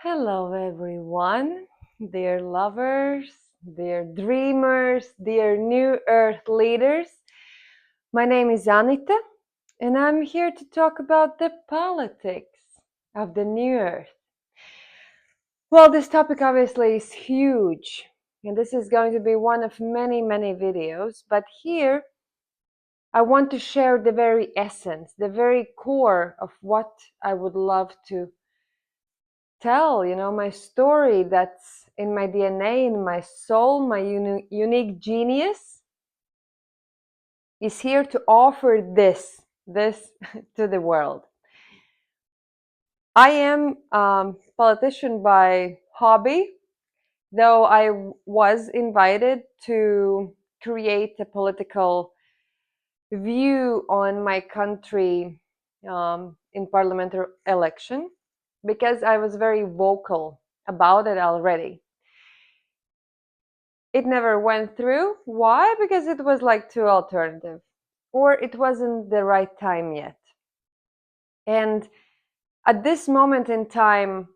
Hello, everyone, dear lovers, dear dreamers, dear New Earth leaders. My name is Anita, and I'm here to talk about the politics of the New Earth. Well, this topic obviously is huge, and this is going to be one of many, many videos, but here I want to share the very essence, the very core of what I would love to tell, my story that's in my DNA, in my soul, my unique genius is here to offer this to the world. I am politician by hobby, though I was invited to create a political view on my country in parliamentary election because I was very vocal about it already. It never went through. Why? Because it was like too alternative, or it wasn't the right time yet. And at this moment in time,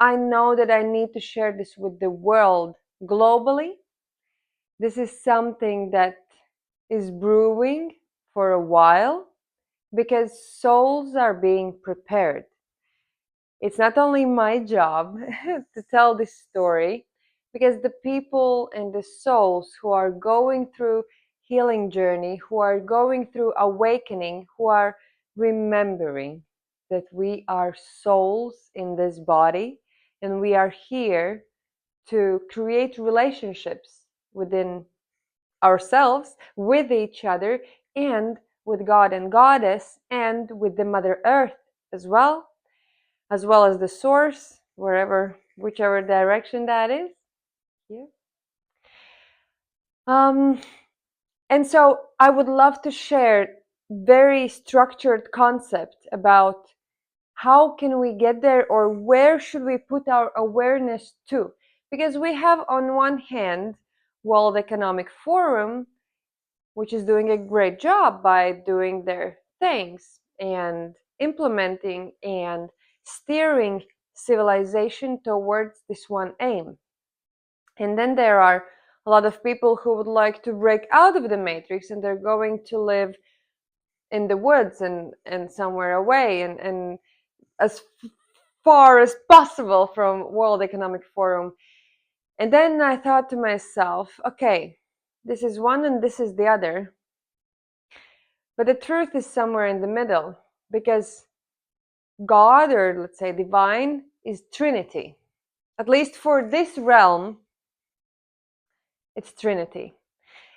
I know that I need to share this with the world globally. This is something that is brewing for a while because souls are being prepared. It's not only my job to tell this story, because the people and the souls who are going through healing journey, who are going through awakening, who are remembering that we are souls in this body and we are here to create relationships within ourselves, with each other, and with God and Goddess, and with the Mother Earth as well as the source, whichever direction that is. Here. And so I would love to share very structured concept about how can we get there, or where should we put our awareness to? Because we have on one hand World Economic Forum, which is doing a great job by doing their things and implementing and steering civilization towards this one aim. And then there are a lot of people who would like to break out of the matrix, and they're going to live in the woods and somewhere away and as far as possible from World Economic Forum. And then I thought to myself, okay, this is one and this is the other. But the truth is somewhere in the middle, because God, or let's say divine, is Trinity. At least for this realm, it's Trinity.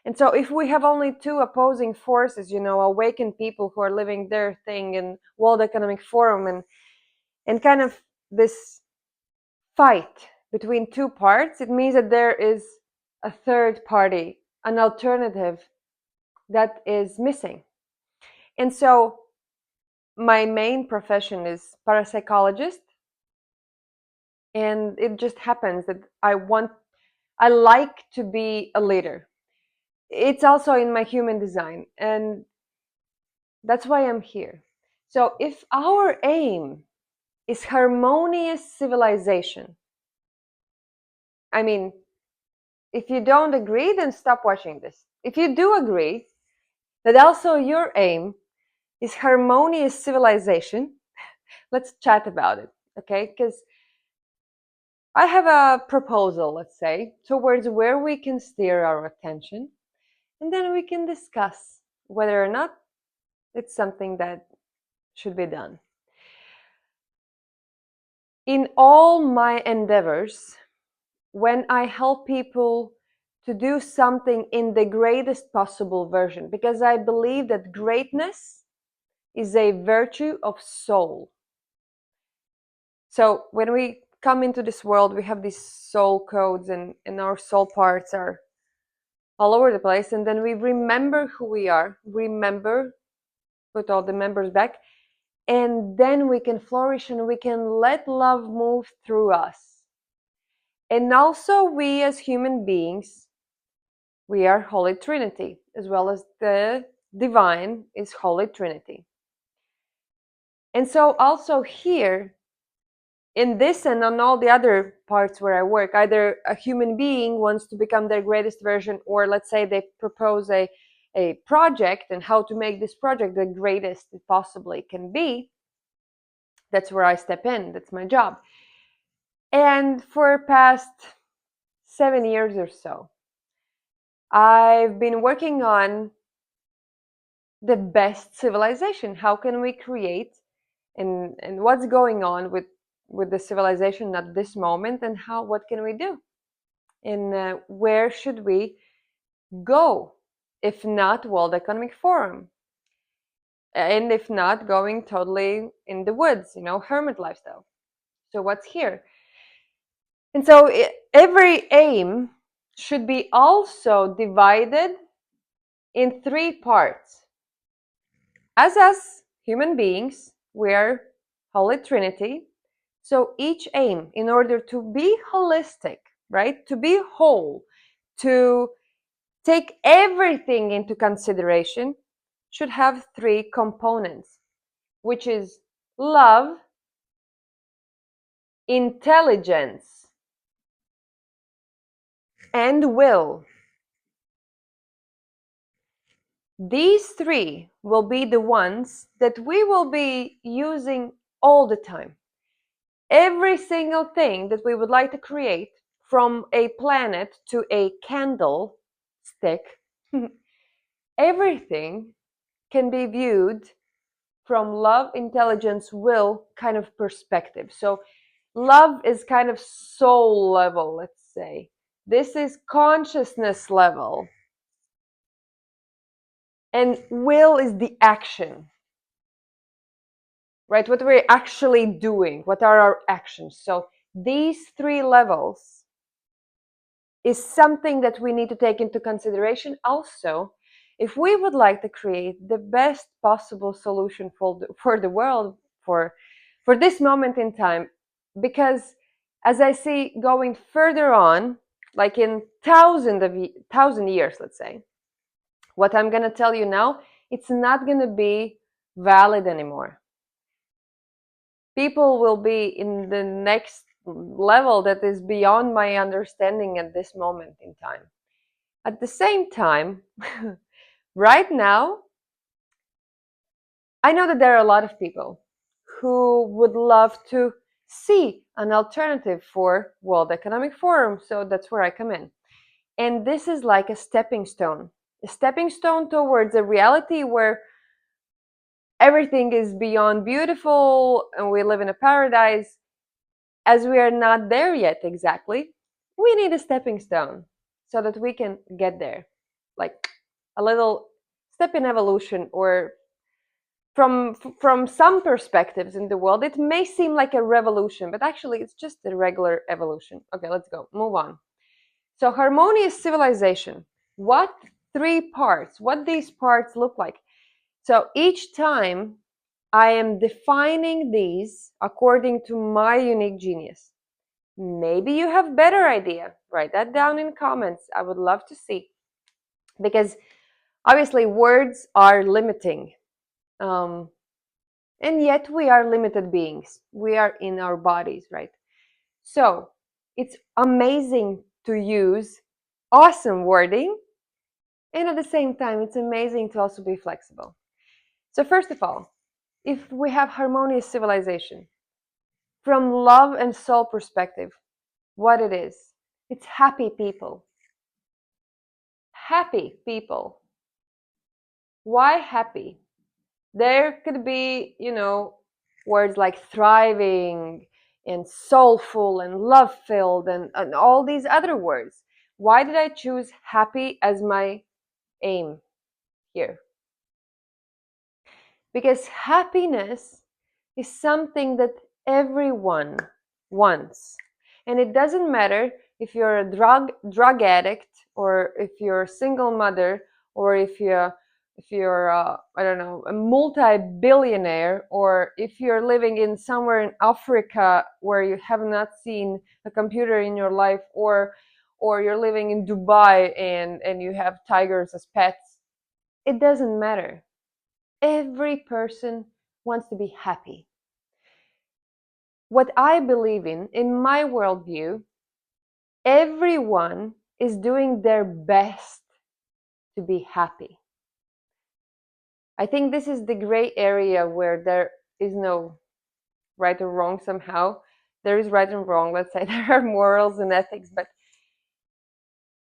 And so if we have only two opposing forces, awakened people who are living their thing in World Economic Forum, and kind of this fight between two parts, it means that there is a third party, an alternative that is missing. And so my main profession is parapsychologist, and it just happens that I like to be a leader. It's also in my human design, and that's why I'm here. So if our aim is harmonious civilization, I mean, if you don't agree, then stop watching this. If you do agree that also your aim is harmonious civilization, let's chat about it, okay? Because I have a proposal, let's say, towards where we can steer our attention, and then we can discuss whether or not it's something that should be done. In all my endeavors, when I help people to do something in the greatest possible version, because I believe that greatness is a virtue of soul. So when we come into this world, we have these soul codes, and our soul parts are all over the place, and then we remember who we are, put all the members back, and then we can flourish and we can let love move through us. And also, we as human beings, we are Holy Trinity, as well as the divine is Holy Trinity. And so also here, in this and on all the other parts where I work, either a human being wants to become their greatest version, or let's say they propose a project and how to make this project the greatest it possibly can be. That's where I step in. That's my job. And for past 7 years or so, I've been working on the best civilization. How can we create, and what's going on with the civilization at this moment, and what can we do, and where should we go, if not World Economic Forum, and if not going totally in the woods, hermit lifestyle. So what's here? And so every aim should be also divided in three parts. As us human beings, we're Holy Trinity. So each aim, in order to be holistic, right, to be whole, to take everything into consideration, should have three components, which is love, intelligence, and will. These three will be the ones that we will be using all the time. Every single thing that we would like to create, from a planet to a candle stick, everything can be viewed from love, intelligence, will kind of perspective. So love is kind of soul level, let's say. This is consciousness level. And will is the action, right? What we're actually doing, what are our actions? So these three levels is something that we need to take into consideration also if we would like to create the best possible solution for the world, for this moment in time. Because as I see going further on, like in thousand years, let's say, what I'm going to tell you now, it's not going to be valid anymore. People will be in the next level that is beyond my understanding at this moment in time. At the same time, right now, I know that there are a lot of people who would love to see an alternative for World Economic Forum. So that's where I come in. And this is like a stepping stone towards a reality where everything is beyond beautiful and we live in a paradise. As we are not there yet exactly, we need a stepping stone so that we can get there, like a little step in evolution. Or from some perspectives in the world, it may seem like a revolution, but actually it's just a regular evolution. Okay, let's go, move on. So harmonious civilization, what these parts look like. So each time I am defining these according to my unique genius. Maybe you have better idea. Write that down in comments. I would love to see. Because obviously words are limiting. And yet we are limited beings. We are in our bodies, right? So it's amazing to use awesome wording. And at the same time, it's amazing to also be flexible. So first of all, if we have harmonious civilization, from love and soul perspective, what it is, it's happy people. Happy people. Why happy? There could be, words like thriving and soulful and love-filled and all these other words. Why did I choose happy as my aim here? Because happiness is something that everyone wants. And it doesn't matter if you're a drug addict, or if you're a single mother, or if you're I don't know, a multi-billionaire, or if you're living in somewhere in Africa where you have not seen a computer in your life, or you're living in Dubai and you have tigers as pets. It doesn't matter. Every person wants to be happy. what I believe in my worldview, everyone is doing their best to be happy. I think this is the gray area where there is no right or wrong somehow. There is right and wrong, let's say. There are morals and ethics, but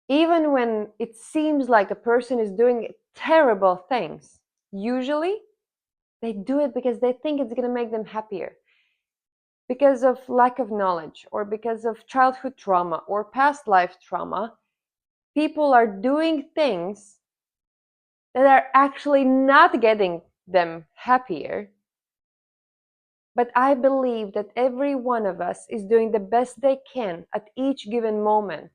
even when it seems like a person is doing terrible things, usually they do it because they think it's going to make them happier. Because of lack of knowledge, or because of childhood trauma or past life trauma, people are doing things that are actually not getting them happier. But I believe that every one of us is doing the best they can at each given moment.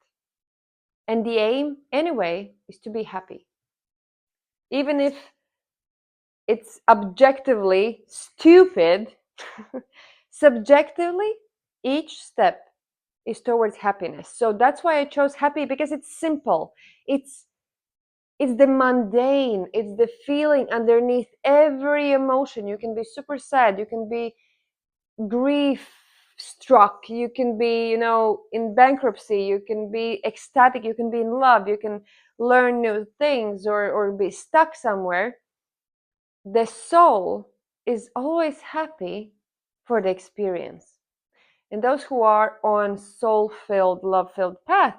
And the aim, anyway, is to be happy. Even if it's objectively stupid, subjectively, each step is towards happiness. So that's why I chose happy, because it's simple. It's the mundane. It's the feeling underneath every emotion. You can be super sad. You can be grief struck. You can be, in bankruptcy. You can be ecstatic. You can be in love. You can learn new things, or be stuck somewhere. The soul is always happy for the experience. And those who are on soul-filled, love-filled path,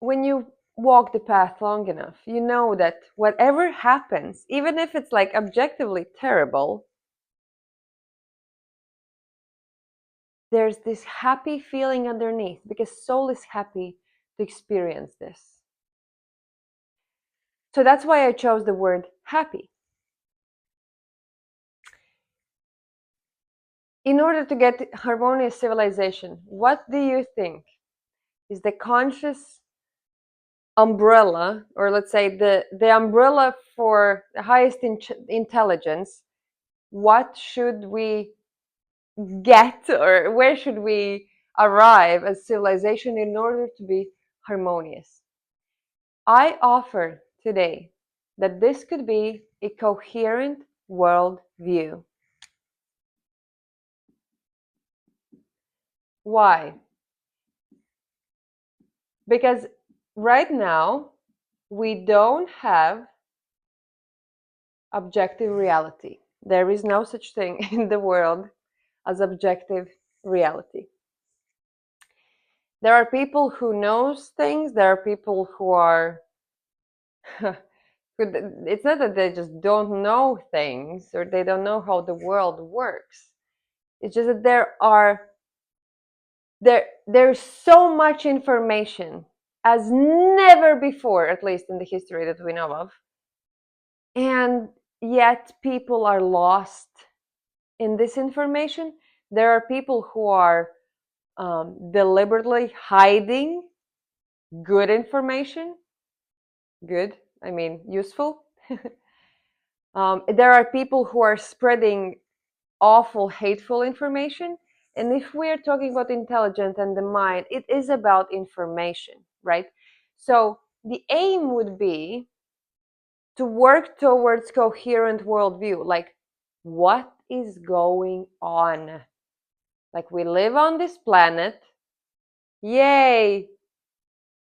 when you walk the path long enough, you know that whatever happens, even if it's like objectively terrible, there's this happy feeling underneath, because soul is happy to experience this. So that's why I chose the word happy. In order to get harmonious civilization, what do you think is the conscious umbrella, or let's say the umbrella for the highest intelligence? What should we get, or where should we arrive as civilization in order to be harmonious? I offer today that this could be a coherent world view. Why? Because right now we don't have objective reality. There is no such thing in the world as objective reality. There are people who knows things. There are people who are it's not that they just don't know things, or they don't know how the world works. It's just that there's so much information as never before, at least in the history that we know of, and yet people are lost in this information. There are people who are deliberately hiding good information. Good, I mean useful. There are people who are spreading awful, hateful information. And if we're talking about intelligence and the mind, it is about information, right? So the aim would be to work towards coherent worldview. Like, what is going on? Like, we live on this planet. Yay!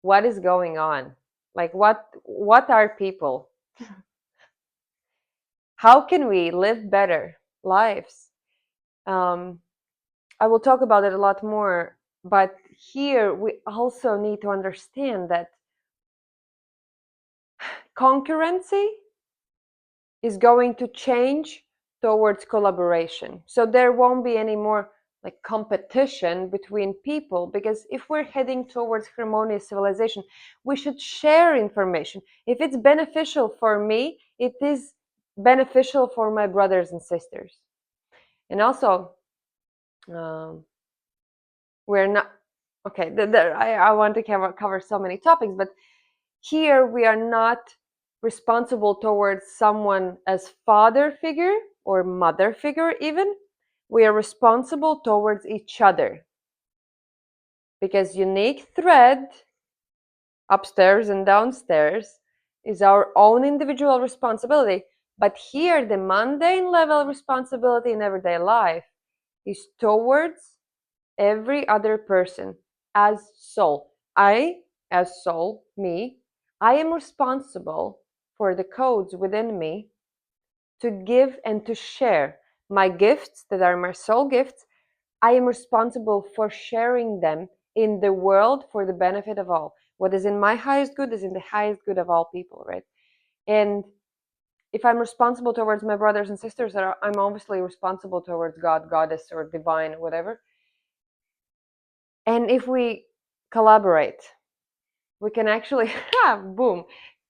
What is going on? Like, what are people? How can we live better lives? I will talk about it a lot more, but here we also need to understand that concurrency is going to change towards collaboration. So there won't be any more like competition between people, because if we're heading towards harmonious civilization, we should share information. If it's beneficial for me, it is beneficial for my brothers and sisters. And also, we're not okay. I want to cover so many topics, but here we are not responsible towards someone as father figure or mother figure. Even we are responsible towards each other, because unique thread upstairs and downstairs is our own individual responsibility But here, the mundane level of responsibility in everyday life is towards every other person as soul. I, as soul, me, I am responsible for the codes within me to give and to share my gifts that are my soul gifts. I am responsible for sharing them in the world for the benefit of all. What is in my highest good is in the highest good of all people, right? And if I'm responsible towards my brothers and sisters, I'm obviously responsible towards God, goddess, or divine, whatever. And if we collaborate, we can actually, boom,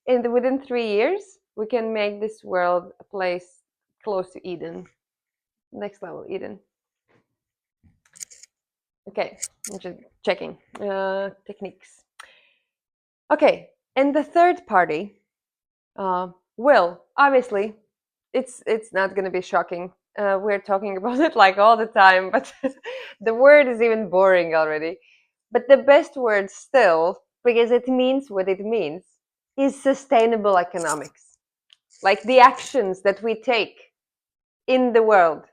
within 3 years, we can make this world a place close to Eden, next level Eden. Okay, I'm just checking techniques. Okay, and the third party, will, obviously, it's not going to be shocking. We're talking about it like all the time, but the word is even boring already. But the best word still, because it means what it means, is sustainable economics. Like the actions that we take in the world.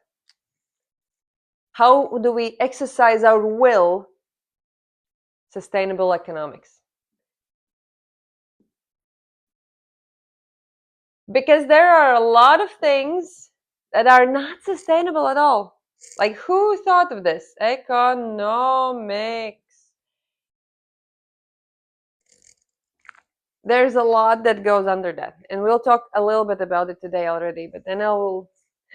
How do we exercise our will? Sustainable economics. Because there are a lot of things that are not sustainable at all. Like, who thought of this? Economics. There's a lot that goes under that. And we'll talk a little bit about it today already, but then I will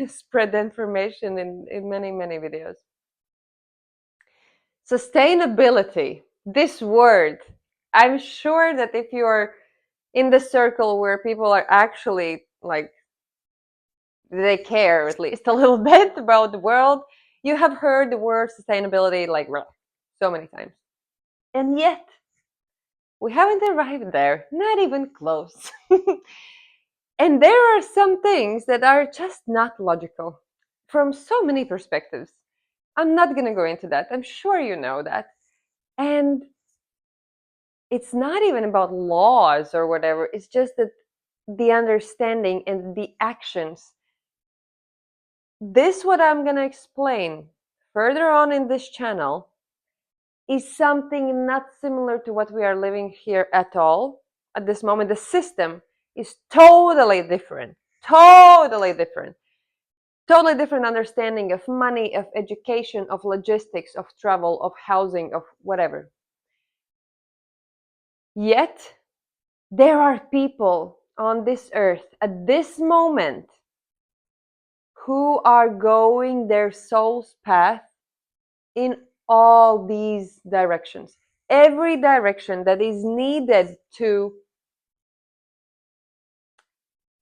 spread the information in many, many videos. Sustainability, this word, I'm sure that if you're in the circle where people are actually like, they care at least a little bit about the world, you have heard the word sustainability like so many times. And yet, we haven't arrived there, not even close. And there are some things that are just not logical from so many perspectives. I'm not going to go into that. I'm sure you know that. And it's not even about laws or whatever. It's just that the understanding and the actions. This, what I'm going to explain further on in this channel, is something not similar to what we are living here at all. At this moment, the system is totally different. Totally different. Totally different understanding of money, of education, of logistics, of travel, of housing, of whatever. Yet, there are people on this earth at this moment who are going their soul's path in all these directions. Every direction that is needed to,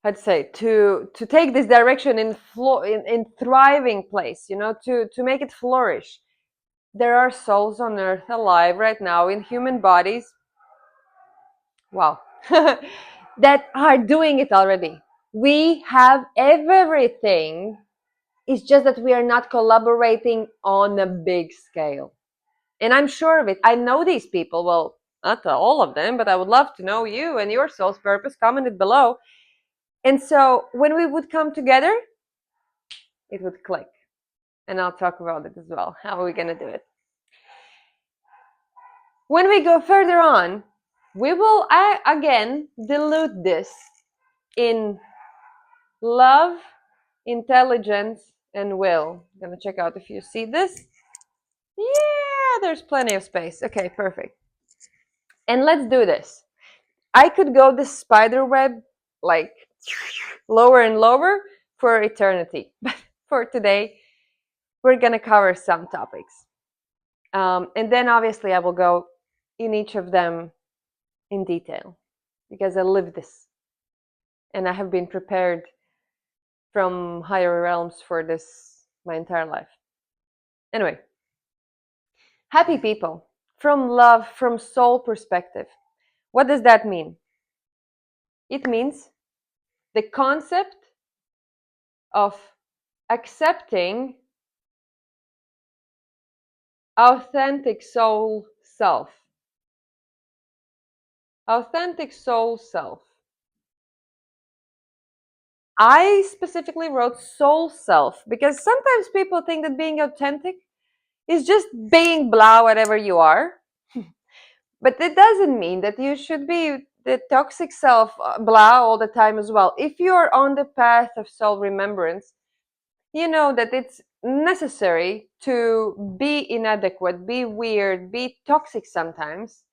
I'd say, to take this direction in thriving place, to make it flourish. There are souls on earth alive right now in human bodies. Wow. That are doing it already. We have everything. It's just that we are not collaborating on a big scale. And I'm sure of it. I know these people. Well, not all of them, but I would love to know you and your soul's purpose. Comment it below. And so when we would come together, it would click. And I'll talk about it as well. How are we going to do it? When we go further on, we will again dilute this in love, intelligence, and will. I'm going to check out if you see this. Yeah, there's plenty of space. Okay, perfect. And let's do this. I could go this spider web like lower and lower for eternity. But for today, we're going to cover some topics. And then obviously I will go in each of them in detail because I live this. And I have been prepared from higher realms for this my entire life. Anyway, happy people from love, from soul perspective. What does that mean? It means the concept of accepting authentic soul self. Authentic soul self. I specifically wrote soul self because sometimes people think that being authentic is just being blah, whatever you are. But it doesn't mean that you should be the toxic self, blah, all the time as well. If you're on the path of soul remembrance, you know that it's necessary to be inadequate, be weird, be toxic sometimes,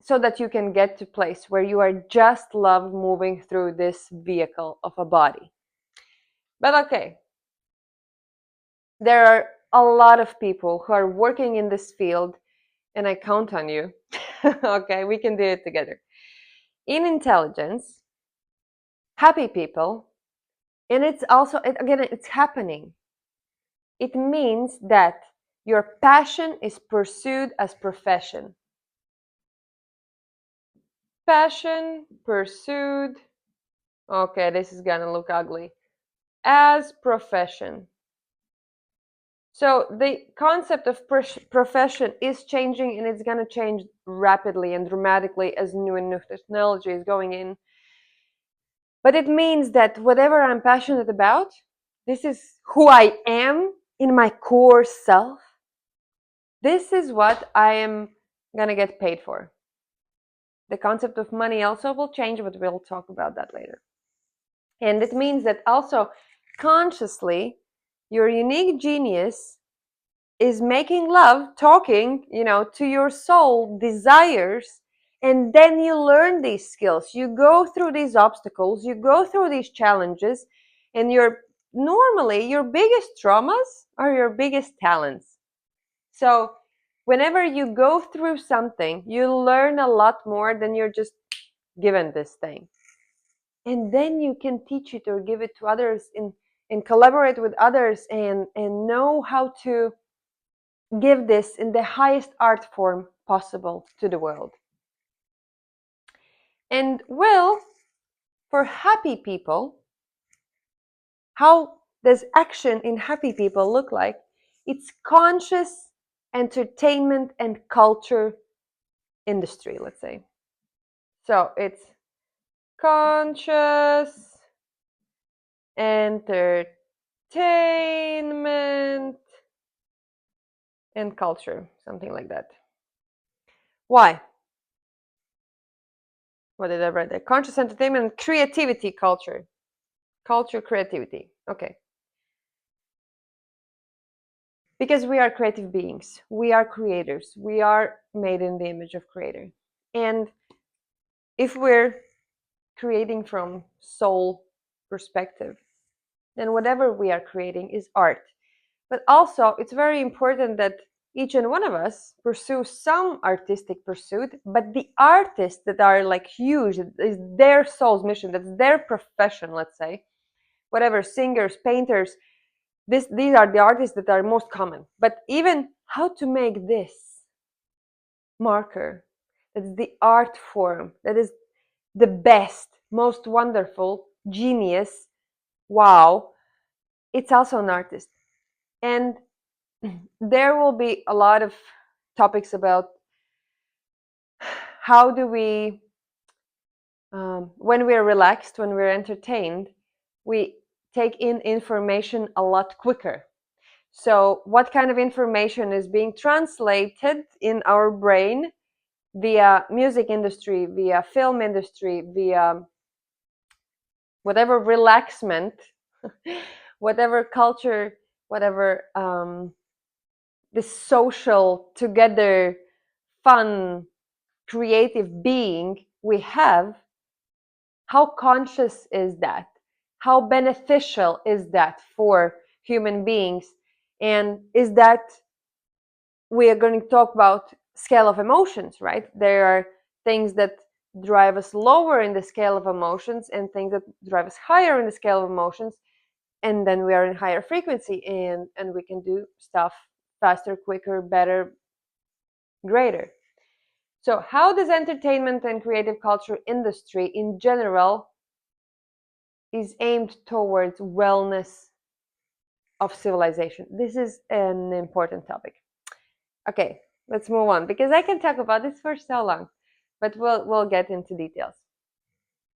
so that you can get to a place where you are just love moving through this vehicle of a body. But okay, there are a lot of people who are working in this field, and I count on you. Okay, we can do it together. In intelligence, happy people, and it's also, again, it's happening. It means that your passion is pursued as profession. Passion pursued, okay, this is gonna look ugly, as profession. So the concept of profession is changing, and it's gonna change rapidly and dramatically as new and new technology is going in. But it means that whatever I'm passionate about, this is who I am in my core self. This is what I am gonna get paid for. The concept of money also will change, but we'll talk about that later. And it means that also consciously, your unique genius is making love, talking, to your soul desires, and then you learn these skills. You go through these obstacles, you go through these challenges, and normally your biggest traumas are your biggest talents. So whenever you go through something, you learn a lot more than you're just given this thing. And then you can teach it or give it to others and collaborate with others and know how to give this in the highest art form possible to the world. And well, for happy people, how does action in happy people look like? It's conscious entertainment and culture industry, let's say. So it's conscious entertainment and culture, something like that. Why? What did I write there? Conscious entertainment and creativity culture. Culture, creativity. Okay. Because we are creative beings. We are creators. We are made in the image of creator. And if we're creating from soul perspective, then whatever we are creating is art. But also, it's very important that each and one of us pursue some artistic pursuit, but the artists that are like huge, is their soul's mission, that's their profession, let's say, whatever, singers, painters, these are the artists that are most common. But even how to make this marker, that's the art form, that is the best, most wonderful, genius, wow, it's also an artist. And there will be a lot of topics about how do we, when we're relaxed, when we're entertained, we take in information a lot quicker. So what kind of information is being translated in our brain via music industry, via film industry, via whatever relaxment, whatever culture, whatever this social together fun creative being we have, how conscious is that? How beneficial is that for human beings? And is that, we are going to talk about scale of emotions, right? There are things that drive us lower in the scale of emotions and things that drive us higher in the scale of emotions, and then we are in higher frequency and we can do stuff faster, quicker, better, greater. So how does entertainment and creative culture industry in general is aimed towards wellness of civilization? This is an important topic. Okay, let's move on because I can talk about this for so long, but we'll get into details.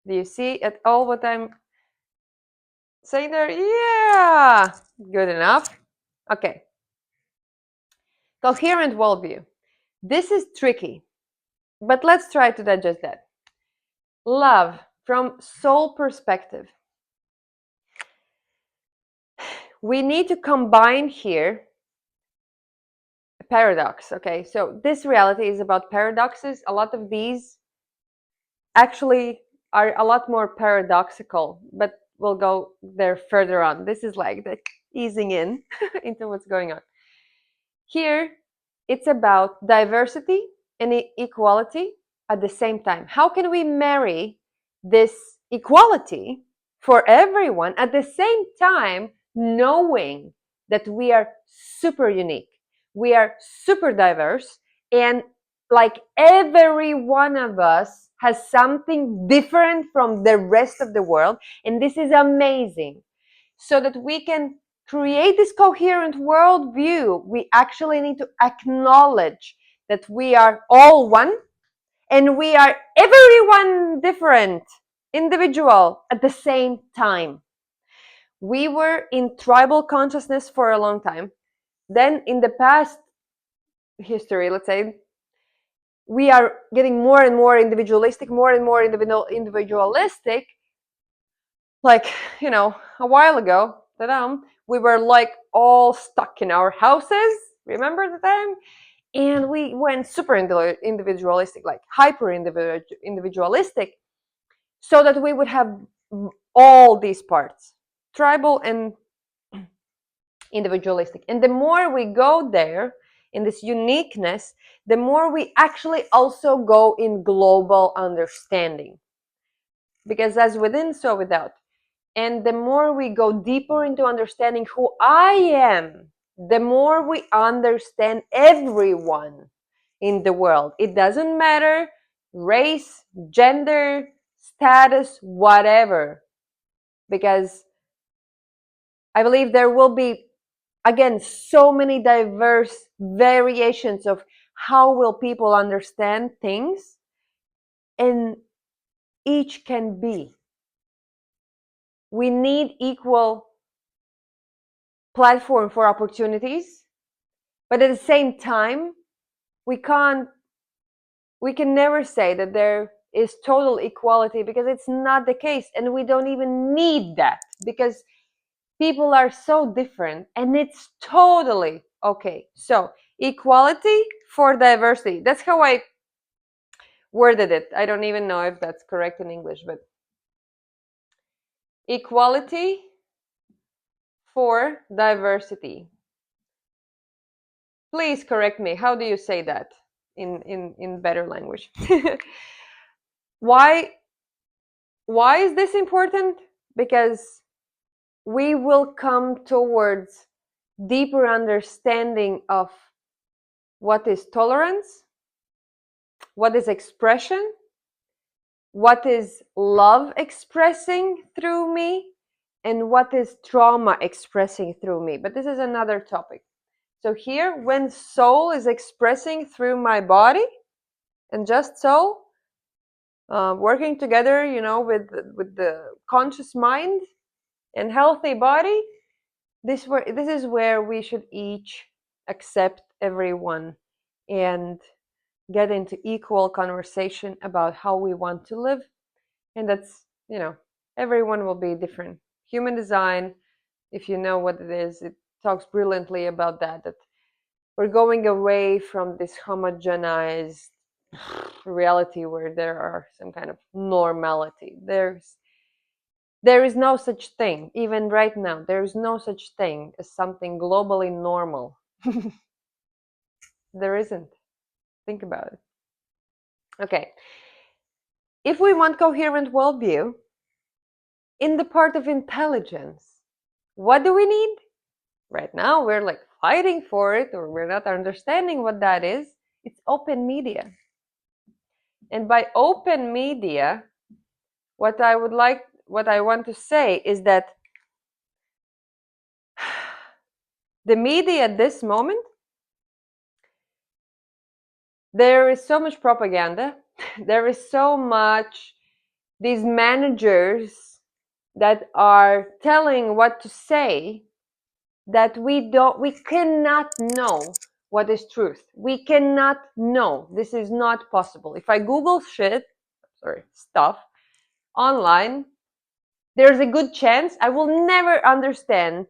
Do you see at all what I'm Say there, yeah, good enough. Okay. Coherent worldview. This is tricky, but let's try to digest that. Love from soul perspective. We need to combine here a paradox. Okay, so this reality is about paradoxes. A lot of these actually are a lot more paradoxical, but we'll go there further on. This is like the easing in into what's going on. Here, it's about diversity and equality at the same time. How can we marry this equality for everyone at the same time, knowing that we are super unique, we are super diverse, and like every one of us has something different from the rest of the world, and this is amazing, so that we can create this coherent worldview. We actually need to acknowledge that we are all one, and we are everyone different, individual at the same time. We were in tribal consciousness for a long time. Then in the past history, let's say, we are getting more and more individualistic, more and more individualistic. Like, a while ago, we were like all stuck in our houses. Remember the time? And we went super individualistic, like hyper individualistic, so that we would have all these parts, tribal and individualistic. And the more we go there in this uniqueness, the more we actually also go in global understanding. Because as within, so without. And the more we go deeper into understanding who I am, the more we understand everyone in the world. It doesn't matter race, gender, status, whatever. Because I believe there will be, again, so many diverse variations of how will people understand things, and each can be. We need equal platform for opportunities, but at the same time, we can never say that there is total equality, because it's not the case, and we don't even need that, because people are so different, and it's totally okay. So equality for diversity, that's how I worded it. I don't even know if that's correct in English, but equality for diversity. Please correct me. How do you say that in better language? why why is this important? Because we will come towards deeper understanding of what is tolerance, what is expression, what is love expressing through me, and what is trauma expressing through me. But this is another topic. So here, when soul is expressing through my body, and just soul, working together, with the conscious mind and healthy body, this is where we should each accept everyone and get into equal conversation about how we want to live. And that's, everyone will be different. Human design, if you know what it is, it talks brilliantly about that we're going away from this homogenized reality where there are some kind of normality. There is no such thing. Even right now, there is no such thing as something globally normal. There isn't. Think about it. Okay. If we want coherent worldview, in the part of intelligence, what do we need? Right now, we're like fighting for it, or we're not understanding what that is. It's open media. And by open media, what I want to say is that the media at this moment, there is so much propaganda. There is so much, these managers that are telling what to say, that we cannot know what is truth. We cannot know. This is not possible. If I Google stuff online, there's a good chance I will never understand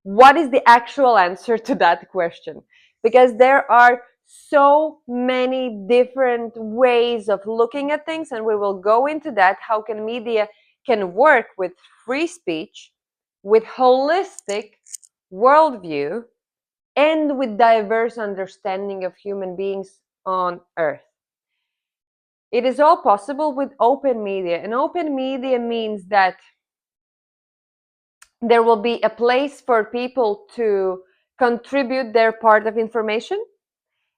what is the actual answer to that question, because there are so many different ways of looking at things, and we will go into that. How can media can work with free speech, with holistic worldview, and with diverse understanding of human beings on earth. It is all possible with open media, and open media means that there will be a place for people to contribute their part of information,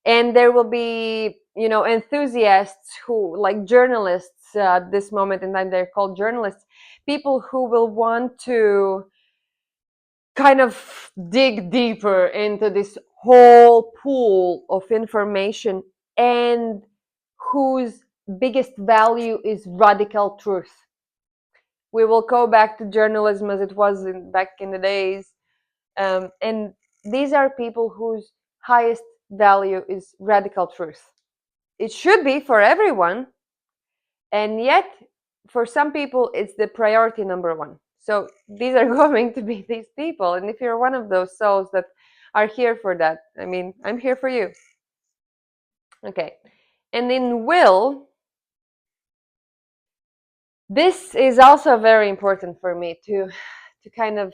and there will be, enthusiasts who, like journalists, at this moment in time they're called journalists, people who will want to kind of dig deeper into this whole pool of information, and whose biggest value is radical truth. We will go back to journalism as it was back in the days. And these are people whose highest value is radical truth. It should be for everyone, and yet for some people it's the priority number one. So these are going to be these people, and if you're one of those souls that are here for that, I mean, I'm here for you. Okay. And in will, this is also very important for me to kind of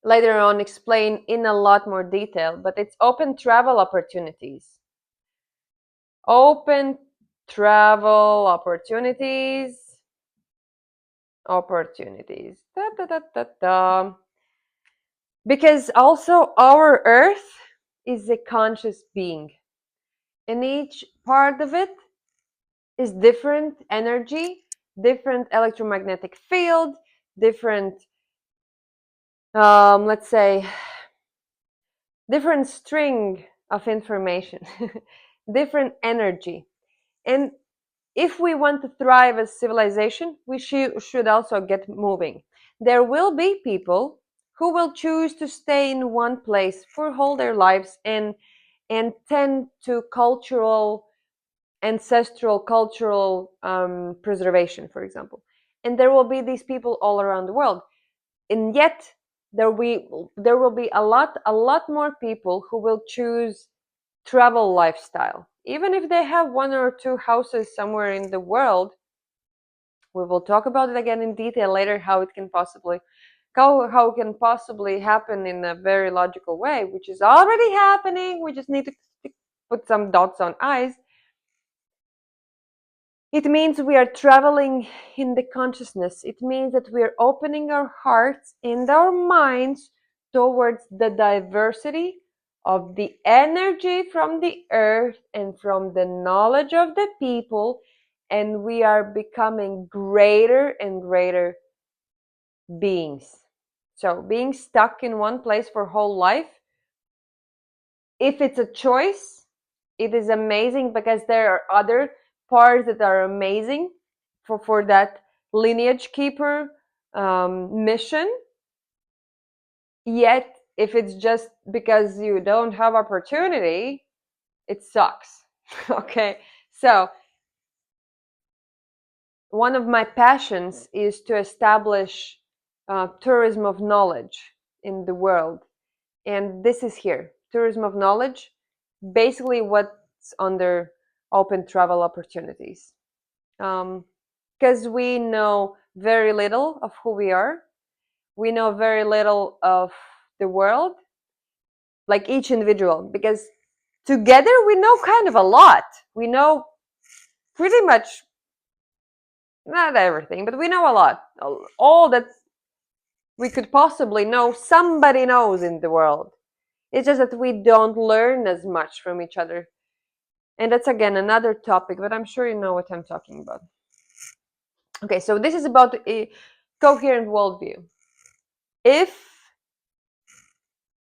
later on explain in a lot more detail, but it's open travel opportunities. Open travel opportunities. Opportunities. Da, da, da, da, da. Because also our earth is a conscious being, and each part of it is different energy, different electromagnetic field, different, let's say, different string of information, different energy. And if we want to thrive as civilization, we should also get moving. There will be people who will choose to stay in one place for whole their lives, and tend to ancestral cultural preservation, for example. And there will be these people all around the world. And yet there will be a lot more people who will choose travel lifestyle, even if they have one or two houses somewhere in the world. We will talk about it again in detail later, how it can possibly happen in a very logical way, which is already happening. We just need to put some dots on i's. It means we are traveling in the consciousness. It means that we are opening our hearts and our minds towards the diversity of the energy from the earth and from the knowledge of the people, and we are becoming greater and greater beings. So being stuck in one place for whole life, if it's a choice, it is amazing, because there are other parts that are amazing for that lineage keeper mission. Yet if it's just because you don't have opportunity, it sucks. Okay, so one of my passions is to establish tourism of knowledge in the world, and this is here, tourism of knowledge, basically what's under open travel opportunities. Because we know very little of who we are, we know very little of the world, like each individual, because together we know kind of a lot. We know pretty much, not everything, but we know a lot. All that we could possibly know, somebody knows in the world. It's just that we don't learn as much from each other. And that's again another topic, but I'm sure you know what I'm talking about. Okay, so this is about a coherent worldview. If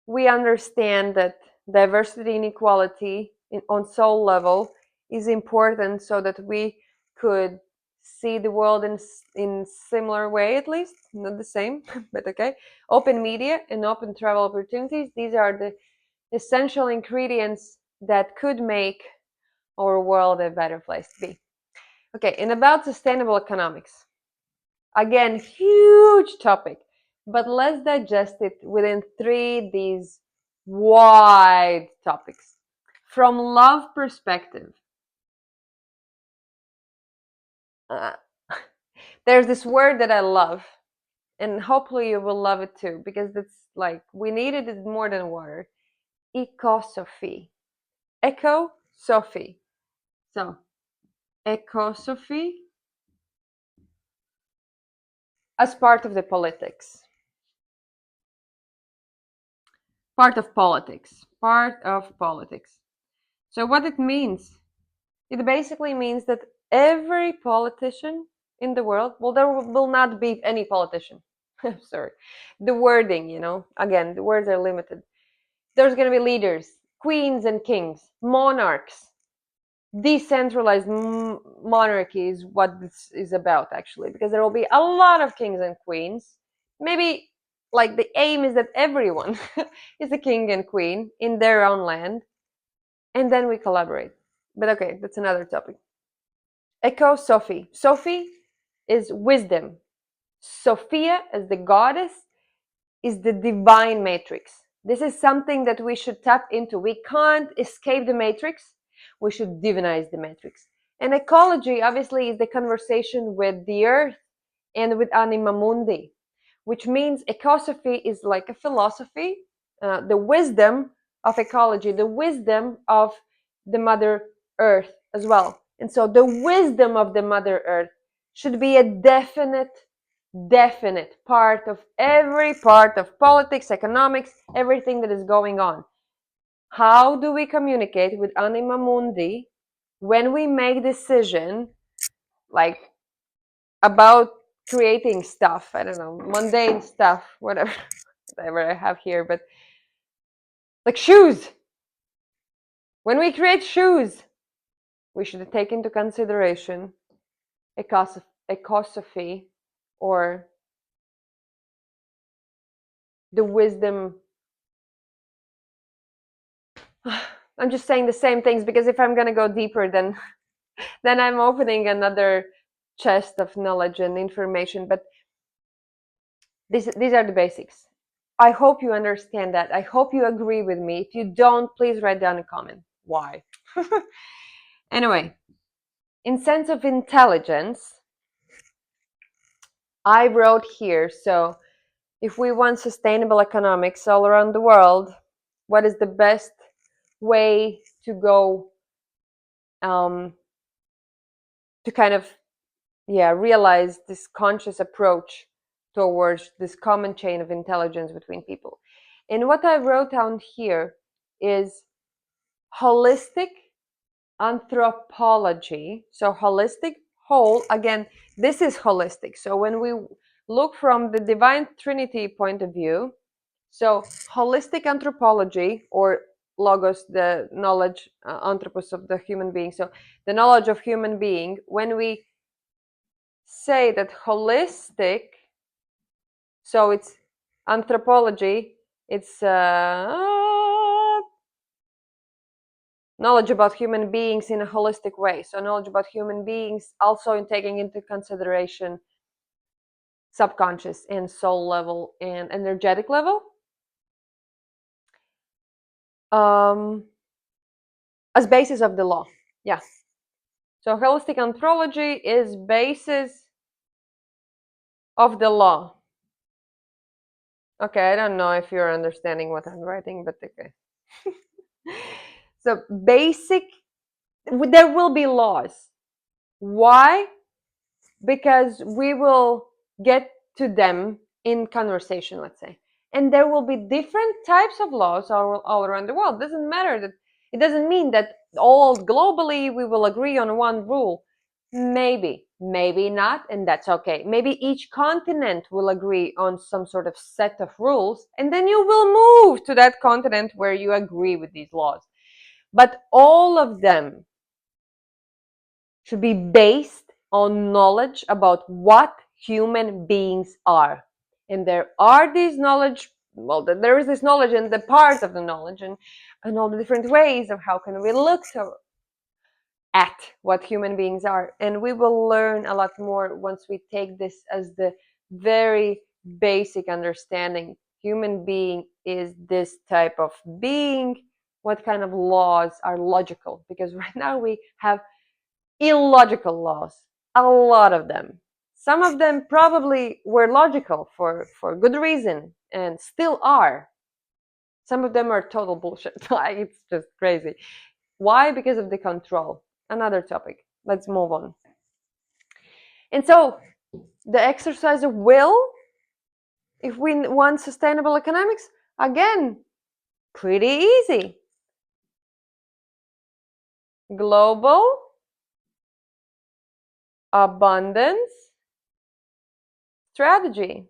we understand that diversity and equality on soul level is important, so that we could see the world in similar way, at least not the same, but okay. Open media and open travel opportunities. These are the essential ingredients that could make our world a better place to be. Okay, and about sustainable economics. Again, huge topic, but let's digest it within three these wide topics. From love perspective, uh, there's this word that I love, and hopefully you will love it too, because it's like we needed it more than water. Ecosophy. Ecosophy. So, ecosophy as part of the politics. Part of politics. Part of politics. So, what it means? It basically means that every politician in the world, well, there will not be any politician. Sorry. The wording, again, the words are limited. There's going to be leaders, queens and kings, monarchs. Decentralized monarchy is what this is about, actually, because there will be a lot of kings and queens. Maybe like the aim is that everyone is a king and queen in their own land, and then we collaborate. But okay, that's another topic. Echo Sophie. Sophie is wisdom. Sophia, as the goddess, is the divine matrix. This is something that we should tap into. We can't escape the matrix. We should divinize the matrix. And ecology, obviously, is the conversation with the earth and with Anima Mundi, which means ecosophy is like a philosophy, the wisdom of ecology, the wisdom of the Mother Earth as well. And so the wisdom of the Mother Earth should be a definite part of every part of politics, economics, everything that is going on. How do we communicate with Anima Mundi when we make decision like about creating stuff? I don't know, mundane stuff, whatever I have here, but like shoes. When we create shoes, we should take into consideration ecosophy or the wisdom. I'm just saying the same things because if I'm going to go deeper, then I'm opening another chest of knowledge and information. But these are the basics. I hope you understand that. I hope you agree with me. If you don't, please write down a comment. Why? Anyway, in sense of intelligence, I wrote here, so if we want sustainable economics all around the world, what is the best way to go to kind of realize this conscious approach towards this common chain of intelligence between people? And what I wrote down here is holistic anthropology. So holistic, whole, again, this is holistic. So when we look from the divine trinity point of view, so holistic anthropology, or logos, the knowledge, anthropos, of the human being, so the knowledge of human being, when we say that holistic, so it's anthropology, it's knowledge about human beings in a holistic way. So knowledge about human beings also in taking into consideration subconscious and soul level and energetic level. As basis of the law. Yeah. So holistic anthropology is basis of the law. Okay, I don't know if you're understanding what I'm writing, but okay. So basic, there will be laws. Why? Because we will get to them in conversation, let's say. And there will be different types of laws all around the world. It doesn't mean that all globally we will agree on one rule. Maybe not, and that's okay. Maybe each continent will agree on some sort of set of rules, and then you will move to that continent where you agree with these laws. But all of them should be based on knowledge about what human beings are. And there are these knowledge, well, there is this knowledge and the parts of the knowledge, and all the different ways of how can we look at what human beings are. And we will learn a lot more once we take this as the very basic understanding. Human being is this type of being. What kind of laws are logical? Because right now we have illogical laws, a lot of them. Some of them probably were logical for good reason and still are. Some of them are total bullshit. Like, it's just crazy. Why? Because of the control. Another topic. Let's move on. And so, the exercise of will, if we want sustainable economics, again, pretty easy. Global abundance strategy.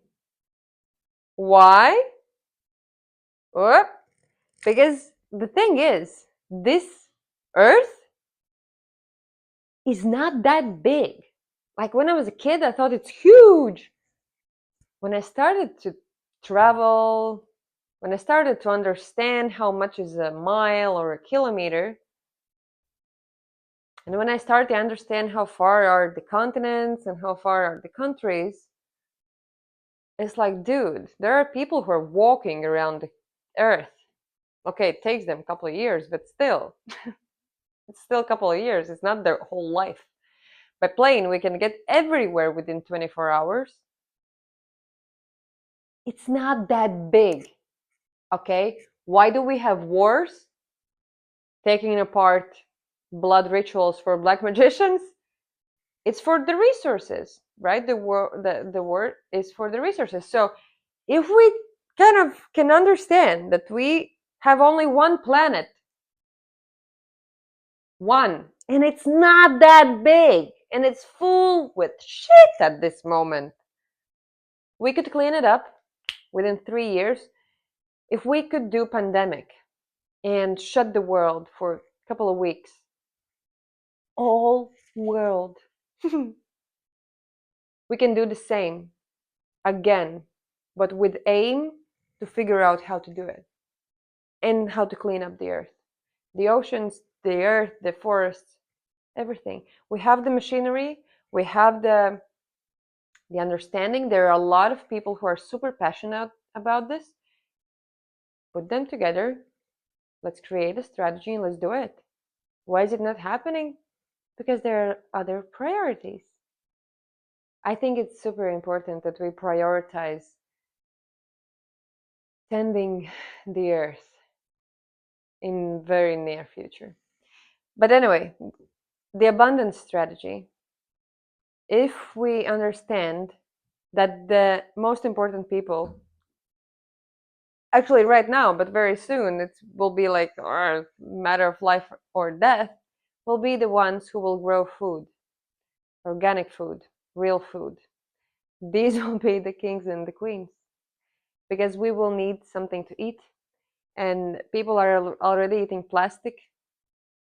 Why? Because the thing is, this earth is not that big. Like, when I was a kid, I thought it's huge. When I started to travel, when I started to understand how much is a mile or a kilometer, and when I started to understand how far are the continents and how far are the countries, it's like, dude, there are people who are walking around the earth. Okay, it takes them a couple of years, but still, it's still a couple of years. It's not their whole life. By plane, we can get everywhere within 24 hours. It's not that big, okay? Why do we have wars? Taking apart blood rituals for black magicians? It's for the resources, right? The word is for the resources. So if we kind of can understand that we have only one planet, one, and it's not that big, and it's full with shit at this moment, we could clean it up within 3 years. If we could do pandemic and shut the world for a couple of weeks, all world, we can do the same again, but with aim to figure out how to do it and how to clean up the earth, the oceans, the earth, the forests, everything. We have the machinery, we have the understanding. There are a lot of people who are super passionate about this. Put them together, let's create a strategy and let's do it. Why is it not happening? Because there are other priorities. I think it's super important that we prioritize tending the earth in very near future. But anyway, the abundance strategy, if we understand that the most important people, actually right now, but very soon, it will be like a matter of life or death, will be the ones who will grow food, organic food, real food. These will be the kings and the queens, because we will need something to eat, and people are already eating plastic,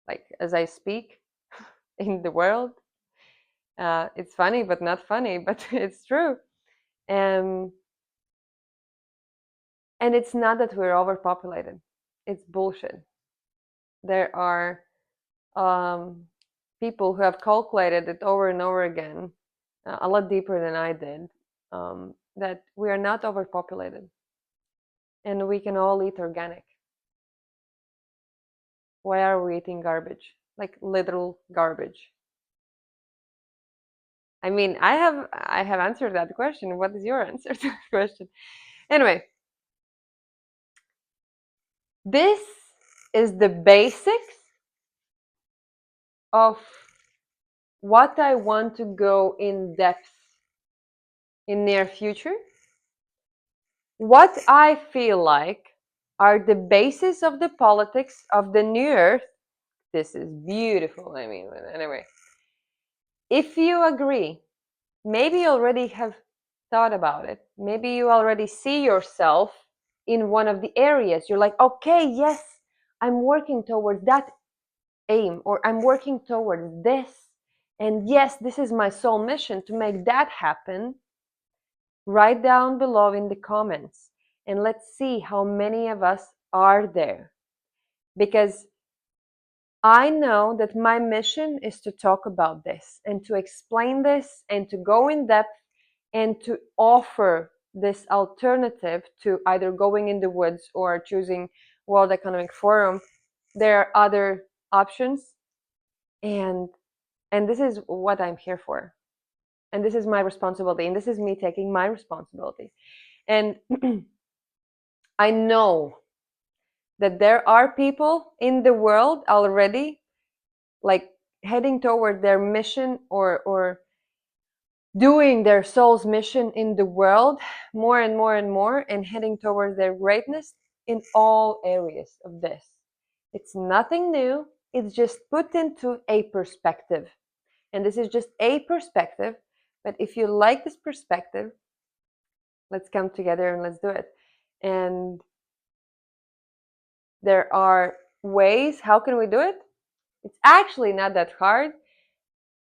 like as I speak, in the world. It's funny, but not funny, but it's true. And it's not that we're overpopulated. It's bullshit. There are people who have calculated it over and over again, a lot deeper than I did, that we are not overpopulated and we can all eat organic. Why are we eating garbage? Like literal garbage. I mean, I have answered that question. What is your answer to that question? Anyway, this is the basics of what I want to go in depth in near future. What I feel like are the basis of the politics of the new earth. This is beautiful. I mean, anyway, if you agree, maybe you already have thought about it. Maybe you already see yourself in one of the areas. You're like, okay, yes, I'm working towards that aim, or I'm working towards this. And yes, this is my soul mission to make that happen. Write down below in the comments and let's see how many of us are there. Because I know that my mission is to talk about this and to explain this and to go in depth and to offer this alternative to either going in the woods or choosing World Economic Forum. There are other options, and this is what I'm here for. And this is my responsibility, and this is me taking my responsibility. And I know that there are people in the world already like heading toward their mission or doing their soul's mission in the world more and more and more and heading towards their greatness in all areas of this. It's nothing new. It's just put into a perspective. And this is just a perspective. But if you like this perspective, let's come together and let's do it. And there are ways. How can we do it? It's actually not that hard.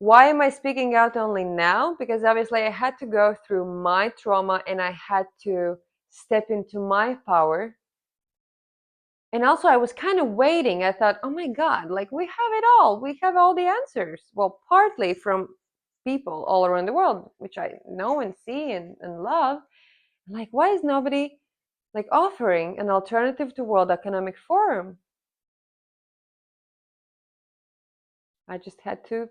Why am I speaking out only now? Because obviously I had to go through my trauma and I had to step into my power. And also I was kind of waiting. I thought, oh my God, like we have it all. We have all the answers. Well, partly from people all around the world, which I know and see and love. Like, why is nobody like offering an alternative to World Economic Forum? I just had to,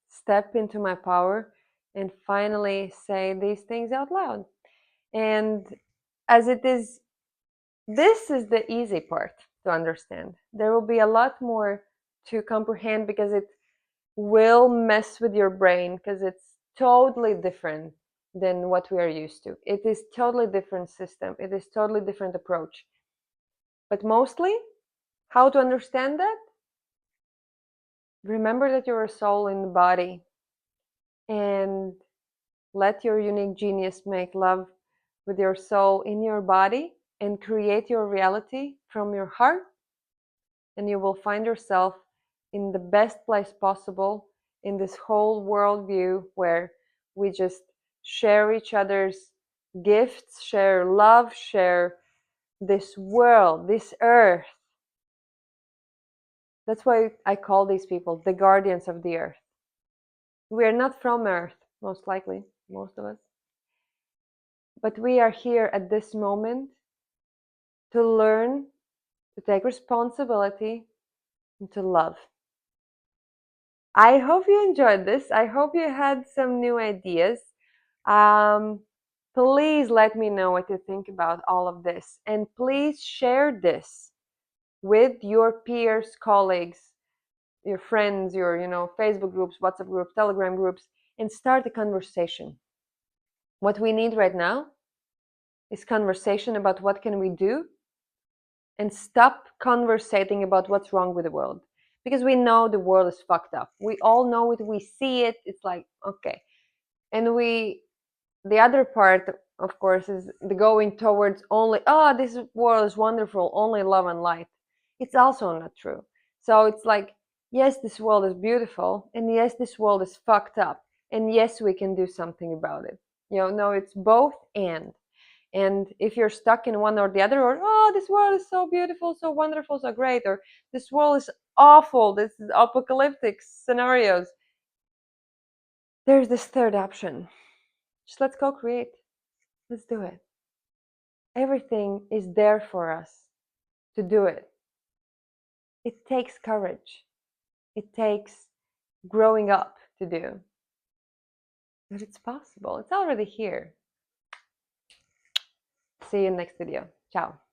step into my power and finally say these things out loud. And as it is, this is the easy part to understand. There will be a lot more to comprehend because it will mess with your brain because it's totally different than what we are used to. It is totally different system. It is totally different approach. But mostly, how to understand that? Remember that you're a soul in the body and let your unique genius make love with your soul in your body and create your reality from your heart. And you will find yourself in the best place possible in this whole worldview where we just share each other's gifts, share love, share this world, this earth. That's why I call these people the guardians of the earth. We are not from earth, most likely, most of us. But we are here at this moment to learn, to take responsibility, and to love. I hope you enjoyed this. I hope you had some new ideas. Please let me know what you think about all of this. And please share this with your peers, colleagues, your friends, your Facebook groups, WhatsApp groups, Telegram groups, and start a conversation. What we need right now is conversation about what can we do and stop conversating about what's wrong with the world. Because we know the world is fucked up. We all know it. We see it. It's like, okay. And the other part, of course, is the going towards only, this world is wonderful, only love and light. It's also not true. So it's like, yes, this world is beautiful. And yes, this world is fucked up. And yes, we can do something about it. No, it's both and. And if you're stuck in one or the other, or this world is so beautiful, so wonderful, so great, or this world is awful, this is apocalyptic scenarios, there's this third option. Just let's co-create. Let's do it. Everything is there for us to do it. It takes courage. It takes growing up to do. But it's possible. It's already here. See you in the next video. Ciao.